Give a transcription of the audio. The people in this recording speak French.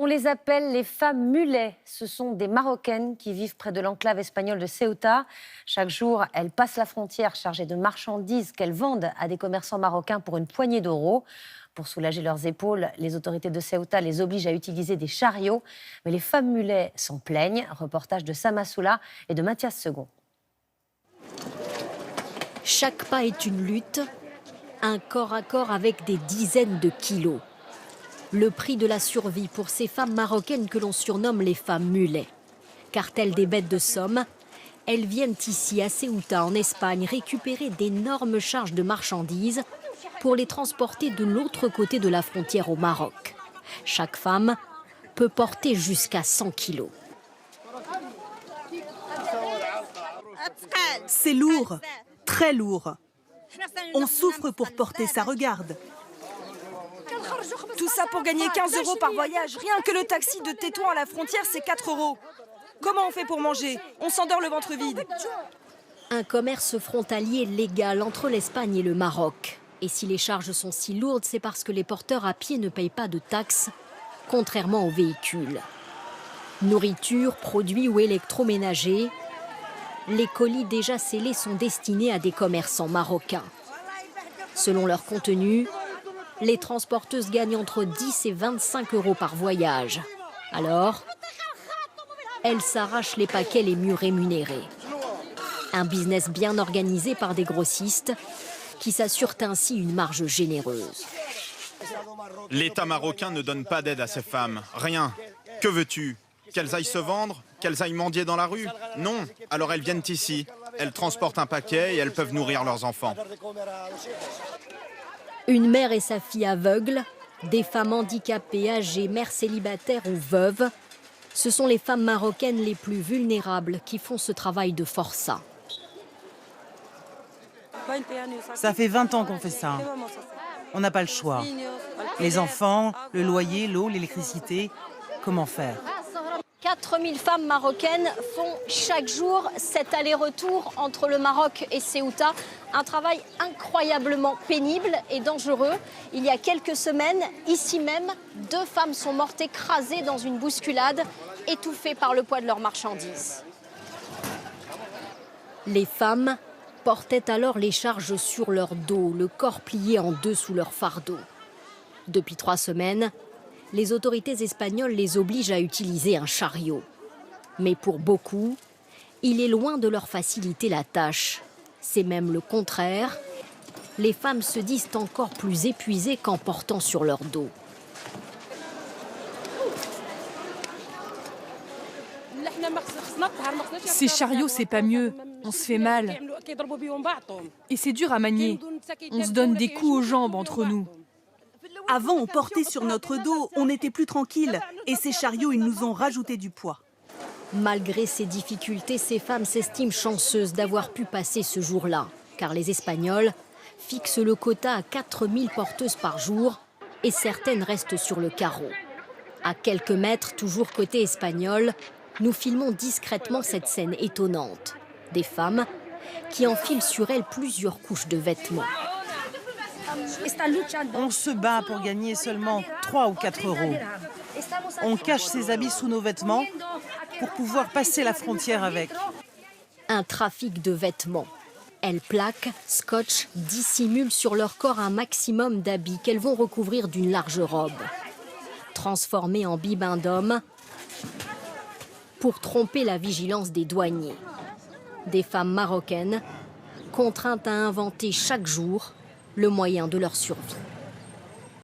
On les appelle les femmes mulets. Ce sont des Marocaines qui vivent près de l'enclave espagnole de Ceuta. Chaque jour, elles passent la frontière chargées de marchandises qu'elles vendent à des commerçants marocains pour une poignée d'euros. Pour soulager leurs épaules, les autorités de Ceuta les obligent à utiliser des chariots. Mais les femmes mulets s'en plaignent. Reportage de Samassoula et de Mathias Second. Chaque pas est une lutte, un corps à corps avec des dizaines de kilos. Le prix de la survie pour ces femmes marocaines que l'on surnomme les femmes mulets. Cartel des bêtes de somme, elles viennent ici à Ceuta en Espagne récupérer d'énormes charges de marchandises pour les transporter de l'autre côté de la frontière au Maroc. Chaque femme peut porter jusqu'à 100 kilos. C'est lourd, très lourd. On souffre pour porter ça, regarde. Tout ça pour gagner 15 € par voyage. Rien que le taxi de Tétouan à la frontière, c'est 4 €. Comment on fait pour manger? On s'endort le ventre vide. Un commerce frontalier légal entre l'Espagne et le Maroc. Et si les charges sont si lourdes, c'est parce que les porteurs à pied ne payent pas de taxes, contrairement aux véhicules. Nourriture, produits ou électroménagers, les colis déjà scellés sont destinés à des commerçants marocains. Selon leur contenu, les transporteuses gagnent entre 10 et 25 € par voyage. Alors, elles s'arrachent les paquets les mieux rémunérés. Un business bien organisé par des grossistes qui s'assurent ainsi une marge généreuse. L'État marocain ne donne pas d'aide à ces femmes. Rien. Que veux-tu? Qu'elles aillent se vendre? Qu'elles aillent mendier dans la rue? Non. Alors elles viennent ici. Elles transportent un paquet et elles peuvent nourrir leurs enfants. Une mère et sa fille aveugles, des femmes handicapées, âgées, mères célibataires ou veuves, ce sont les femmes marocaines les plus vulnérables qui font ce travail de forçat. Ça fait 20 ans qu'on fait ça. On n'a pas le choix. Les enfants, le loyer, l'eau, l'électricité, comment faire? 4000 femmes marocaines font chaque jour cet aller-retour entre le Maroc et Ceuta. Un travail incroyablement pénible et dangereux. Il y a quelques semaines, ici même, 2 femmes sont mortes écrasées dans une bousculade, étouffées par le poids de leurs marchandises. Les femmes portaient alors les charges sur leur dos, le corps plié en deux sous leur fardeau. Depuis 3 semaines, les autorités espagnoles les obligent à utiliser un chariot. Mais pour beaucoup, il est loin de leur faciliter la tâche. C'est même le contraire. Les femmes se disent encore plus épuisées qu'en portant sur leur dos. Ces chariots, c'est pas mieux. On se fait mal. Et c'est dur à manier. On se donne des coups aux jambes entre nous. Avant, on portait sur notre dos, on n'était plus tranquille. Et ces chariots, ils nous ont rajouté du poids. Malgré ces difficultés, ces femmes s'estiment chanceuses d'avoir pu passer ce jour-là. Car les Espagnols fixent le quota à 4000 porteuses par jour et certaines restent sur le carreau. À quelques mètres, toujours côté espagnol, nous filmons discrètement cette scène étonnante. Des femmes qui enfilent sur elles plusieurs couches de vêtements. On se bat pour gagner seulement 3 ou 4 €. On cache ses habits sous nos vêtements pour pouvoir passer la frontière avec. Un trafic de vêtements. Elles plaquent, scotchent, dissimulent sur leur corps un maximum d'habits qu'elles vont recouvrir d'une large robe. Transformés en bibins d'hommes pour tromper la vigilance des douaniers. Des femmes marocaines contraintes à inventer chaque jour le moyen de leur survie.